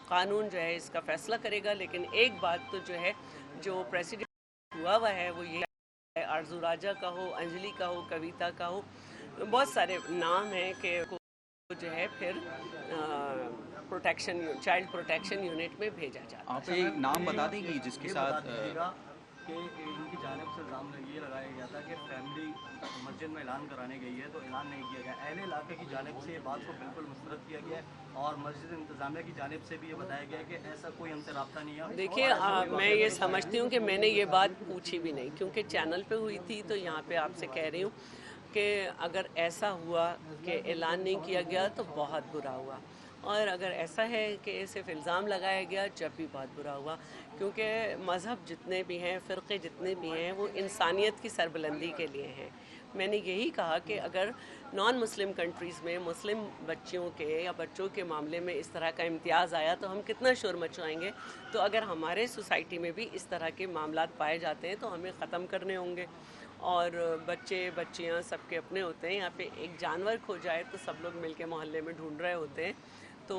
قانون جو ہے اس کا فیصلہ کرے گا. لیکن ایک بات تو جو ہے جو پریسیڈنٹ ہوا ہے وہ یہ ہے, آرزو راجا کا ہو, انجلی کا ہو, کویتا کا ہو, بہت سارے نام ہیں کہ جو ہے پھر چائلڈ پروٹیکشن یونٹ میں بھیجا جاتا ہے. آپ ایک نام بتا دیں گی جس کے ساتھ کہ ان کی جانب سے الزام یہ لگایا گیا تھا کہ فیملی مسجد میں اعلان کرانے گئی ہے تو اعلان نہیں کیا گیا. اہل علاقے کی جانب سے یہ بات کو بالکل مسترد کیا گیا ہے اور مسجد انتظامیہ کی جانب سے بھی یہ بتایا گیا ہے کہ ایسا کوئی ہم سے رابطہ نہیں ہے. دیکھیے میں یہ سمجھتی ہوں کہ میں نے یہ بات پوچھی بھی نہیں, کیونکہ چینل پہ ہوئی تھی, تو یہاں پہ آپ سے کہہ رہی ہوں کہ اگر ایسا ہوا کہ اعلان نہیں کیا گیا تو بہت برا ہوا, اور اگر ایسا ہے کہ صرف الزام لگایا گیا جب بھی بہت برا ہوا, کیونکہ مذہب جتنے بھی ہیں, فرقے جتنے بھی ہیں, وہ انسانیت کی سربلندی کے لیے ہیں. میں نے یہی کہا کہ اگر نان مسلم کنٹریز میں مسلم بچیوں کے یا بچوں کے معاملے میں اس طرح کا امتیاز آیا تو ہم کتنا شور مچائیں گے, تو اگر ہمارے سوسائٹی میں بھی اس طرح کے معاملات پائے جاتے ہیں تو ہمیں ختم کرنے ہوں گے. اور بچے بچیاں سب کے اپنے ہوتے ہیں, یہاں پہ ایک جانور کھو جائے تو سب لوگ مل کے محلے میں ڈھونڈ رہے ہوتے ہیں, تو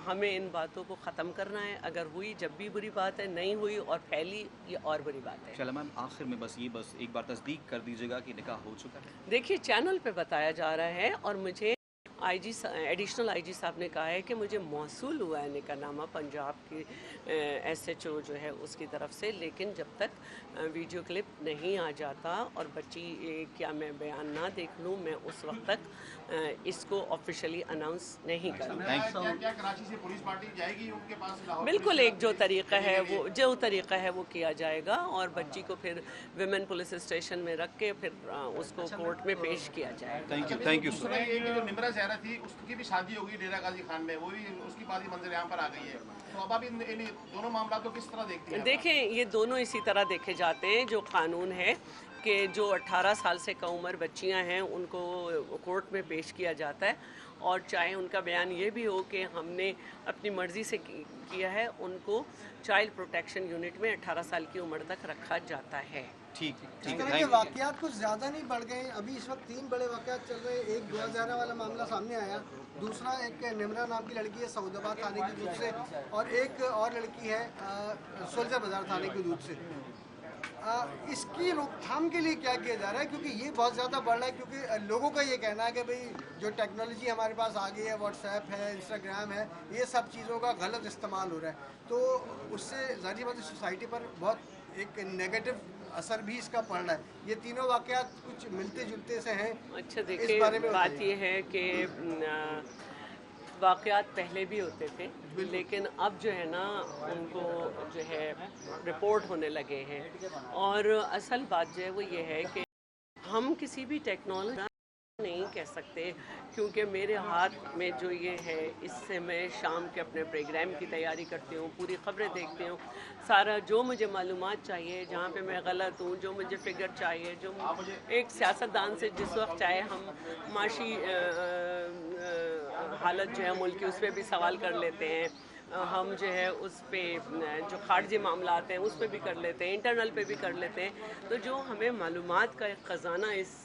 ہمیں ان باتوں کو ختم کرنا ہے. اگر ہوئی جب بھی بری بات ہے, نہیں ہوئی اور پھیلی یہ اور بری بات ہے. چلو میم آخر میں بس ایک بار تصدیق کر دیجیے گا کہ نکاح ہو چکا ہے. دیکھیے چینل پہ بتایا جا رہا ہے, اور مجھے ایڈیشنل آئی جی صاحب نے کہا ہے کہ مجھے موصول ہوا ہے نکاح نامہ پنجاب کی ایس ایچ او جو ہے اس کی طرف سے, لیکن جب تک ویڈیو کلپ نہیں آ جاتا اور بچی کیا میں بیان نہ دیکھ لوں, میں اس وقت تک اس کو آفیشلی اناؤنس نہیں کروں. کیا کراچی سے پولیس پارٹی جائے گی ان کے پاس؟ بالکل ایک جو طریقہ ہے وہ کیا جائے گا, اور بچی کو پھر ویمن پولیس اسٹیشن میں رکھ کے پھر اس کو کورٹ میں پیش کیا جائے گا. Thank you sir. یہ جو نمرہ زہرا تھی اس کی بھی شادی ہوگی ڈیرہ غازی خان میں, وہ بھی اس کی بات منظر یہاں پر آ گئی ہے, تو اب آپ ان دونوں معاملات کو کس طرح دیکھتی ہیں؟ دیکھیں یہ دونوں اسی طرح دیکھے جاتے ہیں. جو قانون ہے کہ جو 18 سال سے کم عمر بچیاں ہیں ان کو کورٹ میں پیش کیا جاتا ہے, اور چاہے ان کا بیان یہ بھی ہو کہ ہم نے اپنی مرضی سے کیا ہے, ان کو چائلڈ پروٹیکشن یونٹ میں 18 سال کی عمر تک رکھا جاتا ہے. ٹھیک اس طرح کے واقعات کچھ زیادہ نہیں بڑھ گئے ہیں. ابھی اس وقت 3 بڑے واقعات چل رہے ہیں. ایک 2011 والا معاملہ سامنے آیا, دوسرا ایک نمرہ نام کی لڑکی ہے سعود آباد تھانے کی حدود سے, اور ایک اور لڑکی ہے سولجر بازار تھانے کی حدود سے. اس کی روک تھام کے لیے کیا کیا جا رہا ہے, کیونکہ یہ بہت زیادہ بڑھ رہا ہے, کیونکہ لوگوں کا یہ کہنا ہے کہ بھئی جو ٹیکنالوجی ہمارے پاس آ گئی ہے, واٹس ایپ ہے, انسٹاگرام ہے, یہ سب چیزوں کا غلط استعمال ہو رہا ہے, تو اس سے ظاہری بات ہے سوسائٹی پر بہت ایک نیگیٹو اثر بھی اس کا پڑ رہا ہے. یہ تینوں واقعات کچھ ملتے جلتے سے ہیں. اچھا اس دیکھیے بارے میں بات یہ ہے کہ واقعات پہلے بھی ہوتے تھے, لیکن اب جو ہے نا ان کو جو ہے رپورٹ ہونے لگے ہیں, اور اصل بات جو ہے وہ یہ ہے کہ ہم کسی بھی ٹیکنالوجی نہیں کہہ سکتے, کیونکہ میرے ہاتھ میں جو یہ ہے اس سے میں شام کے اپنے پروگرام کی تیاری کرتی ہوں, پوری خبریں دیکھتی ہوں, سارا جو مجھے معلومات چاہیے, جہاں پہ میں غلط ہوں, جو مجھے فگر چاہیے, جو ایک سیاستدان سے جس وقت چاہے ہم معاشی حالت جو ہے ملک کی اس پہ بھی سوال کر لیتے ہیں, ہم جو ہے اس پہ جو خارجی معاملات ہیں اس پہ بھی کر لیتے ہیں, انٹرنل پہ بھی کر لیتے ہیں, تو جو ہمیں معلومات کا ایک خزانہ اس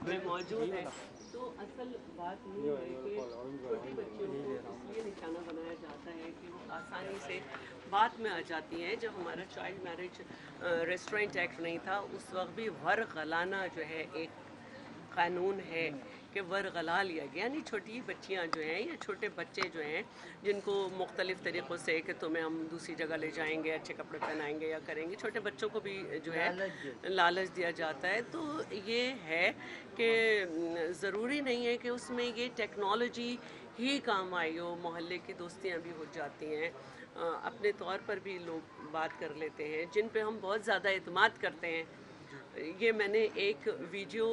میں موجود ہے. تو اصل بات یہ ہے کہ چھوٹی بچیوں کو اس لیے نشانہ بنایا جاتا ہے کہ وہ آسانی سے بات میں آ جاتی ہیں. جب ہمارا چائلڈ میرج ریسٹورینٹ ایکٹ نہیں تھا اس وقت بھی ورغلانہ جو ہے ایک قانون ہے کہ ورغلا لیا گیا, یعنی چھوٹی بچیاں جو ہیں یا چھوٹے بچے جو ہیں جن کو مختلف طریقوں سے کہ تمہیں ہم دوسری جگہ لے جائیں گے, اچھے کپڑے پہنائیں گے یا کریں گے, چھوٹے بچوں کو بھی جو ہے لالچ دیا جاتا ہے. تو یہ ہے کہ ضروری نہیں ہے کہ اس میں یہ ٹیکنالوجی ہی کام آئی ہو, محلے کی دوستیاں بھی ہو جاتی ہیں, اپنے طور پر بھی لوگ بات کر لیتے ہیں جن پہ ہم بہت زیادہ اعتماد کرتے ہیں. یہ میں نے ایک ویڈیو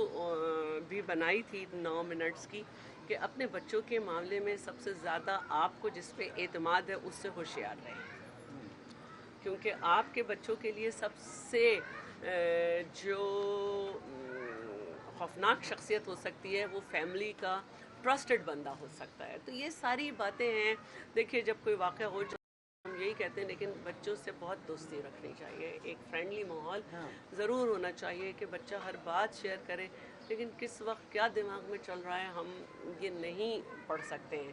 بھی بنائی تھی 9 منٹس کی کہ اپنے بچوں کے معاملے میں سب سے زیادہ آپ کو جس پہ اعتماد ہے اس سے ہوشیار رہیں, کیونکہ آپ کے بچوں کے لیے سب سے جو خوفناک شخصیت ہو سکتی ہے وہ فیملی کا ٹرسٹڈ بندہ ہو سکتا ہے. تو یہ ساری باتیں ہیں. دیکھیے جب کوئی واقعہ ہو ہم یہی کہتے ہیں, لیکن بچوں سے بہت دوستی رکھنی چاہیے, ایک فرینڈلی ماحول ضرور ہونا چاہیے کہ بچہ ہر بات شیئر کرے, لیکن کس وقت کیا دماغ میں چل رہا ہے ہم یہ نہیں پڑھ سکتے ہیں.